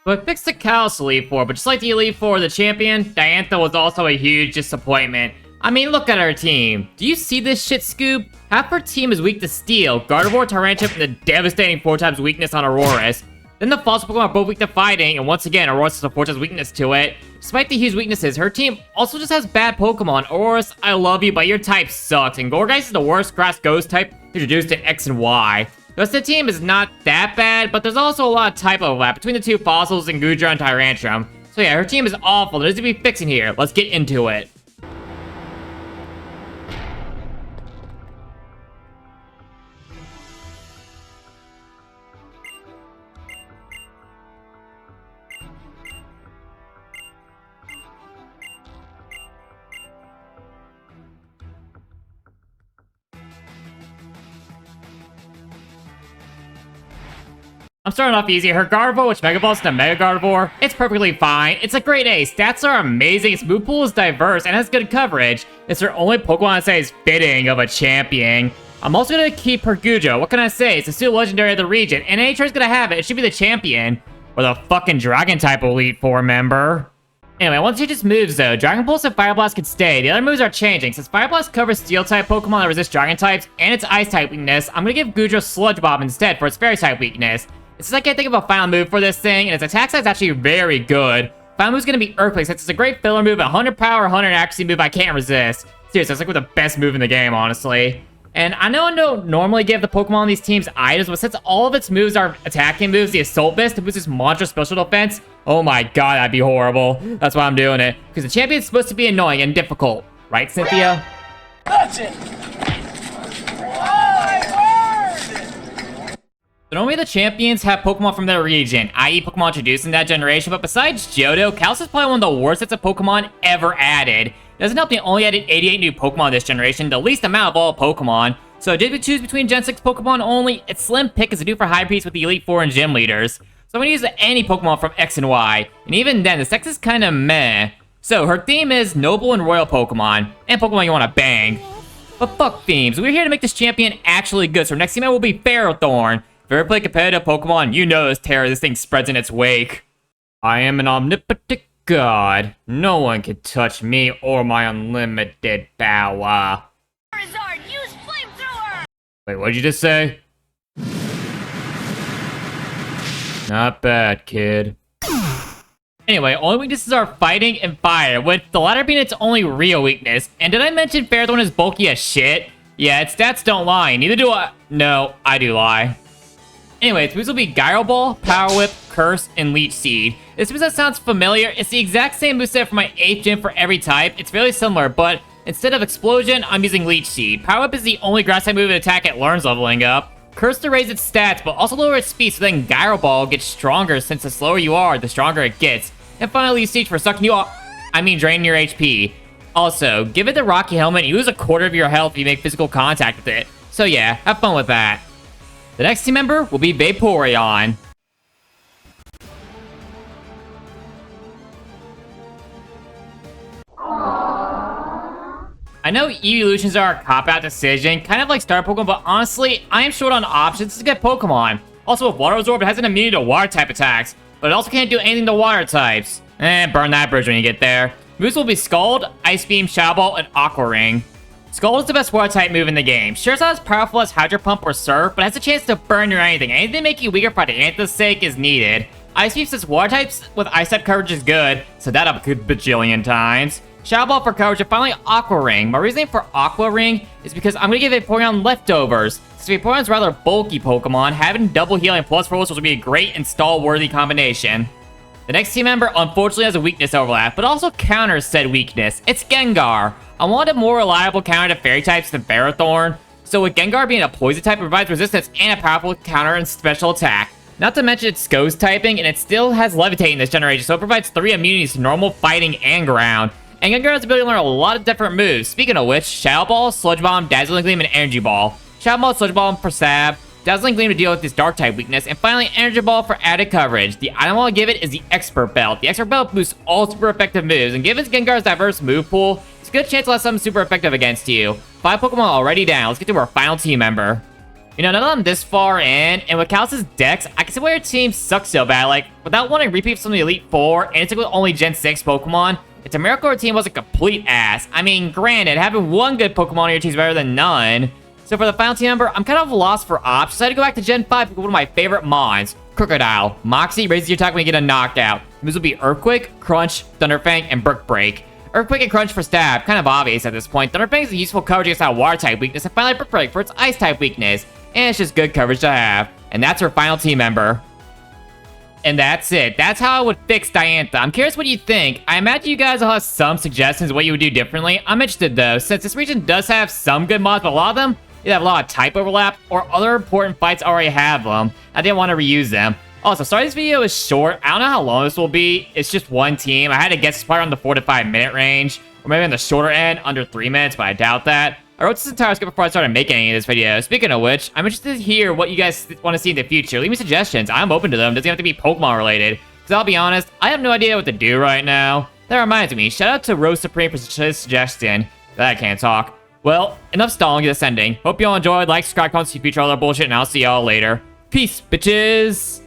But fixed the Kalos Elite Four, but just like the Elite Four, the champion, Diantha was also a huge disappointment. I mean, look at her team. Do you see this shit, Scoop? Half her team is weak to Steel, Gardevoir, Tyrantrum, and the devastating 4x weakness on Aurorus. Then the fossil Pokemon are both weak to fighting, and once again, Aurorus has a 4x weakness to it. Despite the huge weaknesses, her team also just has bad Pokemon. Aurorus, I love you, but your type sucks, and Gourgeist is the worst grass ghost type introduced in X and Y. The rest of the team is not that bad, but there's also a lot of type overlap between the two fossils and Goodra and Tyrantrum. So yeah, her team is awful. There's to be fixing here. Let's get into it. I'm starting off easy. Her Gardevoir, which Mega Evolves into Mega Gardevoir, it's perfectly fine. It's a great A. Stats are amazing. Its move pool is diverse and has good coverage. It's her only Pokemon I say is fitting of a champion. I'm also going to keep her Gujo. What can I say? It's a still legendary of the region, and any train's going to have it. It should be the champion. Or the fucking Dragon-type Elite Four member. Anyway, once she just moves though, Dragon Pulse and Fire Blast can stay. The other moves are changing. Since Fire Blast covers Steel-type Pokemon that resist Dragon types and its Ice-type weakness, I'm going to give Gujo Sludge Bomb instead for its Fairy-type weakness. It's like I can't think of a final move for this thing, and its attack side is actually very good. Final move is going to be Earthquake, since it's a great filler move, 100 power, 100 accuracy move I can't resist. Seriously, it's like the best move in the game, honestly. And I know I don't normally give the Pokemon on these teams items, but since all of its moves are attacking moves, the Assault Vest to boost its monster special defense, oh my god, that'd be horrible. That's why I'm doing it. Because the champion's supposed to be annoying and difficult. Right, Cynthia? That's it! So normally the champions have Pokemon from their region, i.e. Pokemon introduced in that generation, but besides Johto, Kalos is probably one of the worst sets of Pokemon ever added. It doesn't help they only added 88 new Pokemon this generation, the least amount of all Pokemon. So did we choose between Gen 6 Pokemon only? Its slim pick is to do for Hybrids with the Elite Four and Gym Leaders. So I'm gonna use any Pokemon from X and Y, and even then, the sex is kinda meh. So her theme is Noble and Royal Pokemon, and Pokemon you wanna bang. But fuck themes, we're here to make this champion actually good, so our next team will be Ferrothorn. If you ever play competitive Pokemon, you know this terror this thing spreads in its wake. I am an omnipotent god. No one can touch me or my unlimited power. Charizard, use flamethrower! Wait, what'd you just say? Not bad, kid. Anyway, only weaknesses are fighting and fire, with the latter being its only real weakness. And did I mention Ferrothorn is bulky as shit? Yeah, its stats don't lie, neither do I. No, I do lie. Anyway, its moves will be Gyro Ball, Power Whip, Curse, and Leech Seed. This moveset sounds familiar. It's the exact same moveset for my 8th gym for every type. It's fairly similar, but instead of Explosion, I'm using Leech Seed. Power Whip is the only grass type move attack it learns leveling up. Curse to raise its stats, but also lower its speed, so then Gyro Ball gets stronger, since the slower you are, the stronger it gets. And finally, Leech Seed for sucking you off. Draining your HP. Also, give it the Rocky Helmet and you lose a quarter of your health if you make physical contact with it. So yeah, have fun with that. The next team member will be Vaporeon. I know evolutions are a cop-out decision, kind of like Star Pokemon, but honestly, I am short on options to get Pokemon. Also, with Water Absorb, it has an immunity to water-type attacks, but it also can't do anything to water types. Burn that bridge when you get there. Moves will be Scald, Ice Beam, Shadow Ball, and Aqua Ring. Scald is the best water-type move in the game. Sure, it's not as powerful as Hydro Pump or Surf, but has a chance to burn or anything. Anything to make you weaker for Diantha's sake is needed. Ice Beam says water types with Ice-type coverage is good, so that up a good bajillion times. Shadow Ball for coverage, and finally Aqua Ring. My reasoning for Aqua Ring is because I'm going to give Vaporeon leftovers. Since Vaporeon's rather bulky Pokemon, having double healing plus force will be a great install-worthy combination. The next team member unfortunately has a weakness overlap, but also counters said weakness. It's Gengar. I wanted a more reliable counter to fairy types than Ferrothorn. So with Gengar being a poison type, it provides resistance and a powerful counter and special attack. Not to mention its Ghost typing, and it still has Levitate in this generation, so it provides 3 immunities to normal, fighting, and ground. And Gengar has the ability to learn a lot of different moves. Speaking of which, Shadow Ball, Sludge Bomb, Dazzling Gleam, and Energy Ball. Shadow Ball, Sludge Bomb for Sab, Dazzling Gleam to deal with this dark type weakness, and finally Energy Ball for added coverage. The item I'll give it is the Expert Belt. The Expert Belt boosts all super effective moves, and given Gengar's diverse move pool, it's a good chance to have something super effective against you. 5 Pokemon already down. Let's get to our final team member. You know, none of them this far in, and with Callus's Dex, I can see why your team sucks so bad. Like, without wanting repeats from the Elite Four, and it's with only Gen 6 Pokemon, it's a miracle our team was a complete ass. I mean, granted, having one good Pokemon on your team is better than none. So for the final team member, I'm kind of lost for options. So I had to go back to Gen 5 with one of my favorite mons, Crocodile. Moxie raises your attack when you get a knockout. Moves will be Earthquake, Crunch, Thunderfang, and Brick Break. Earthquake and Crunch for stab, kind of obvious at this point. Thunderfang is a useful coverage against that water type weakness, and finally Brick Break for its ice type weakness. And it's just good coverage to have. And that's our final team member. And that's it. That's how I would fix Diantha. I'm curious what you think. I imagine you guys will have some suggestions of what you would do differently. I'm interested though, since this region does have some good mods, but a lot of them either have a lot of type overlap or other important fights already have them. I didn't want to reuse them. Also, sorry this video is short. I don't know how long this will be. It's just one team. I had to guess it's probably around the 4 to 5 minute range. Or maybe on the shorter end, under 3 minutes, but I doubt that. I wrote this entire script before I started making any of this video. Speaking of which, I'm interested to hear what you guys want to see in the future. Leave me suggestions. I'm open to them. Doesn't have to be Pokemon related. Because I'll be honest, I have no idea what to do right now. That reminds me, shout out to Rose Supreme for his suggestion. That I can't talk. Well, enough stalling this ending. Hope you all enjoyed. Like, subscribe, comment, see future other bullshit, and I'll see y'all later. Peace, bitches!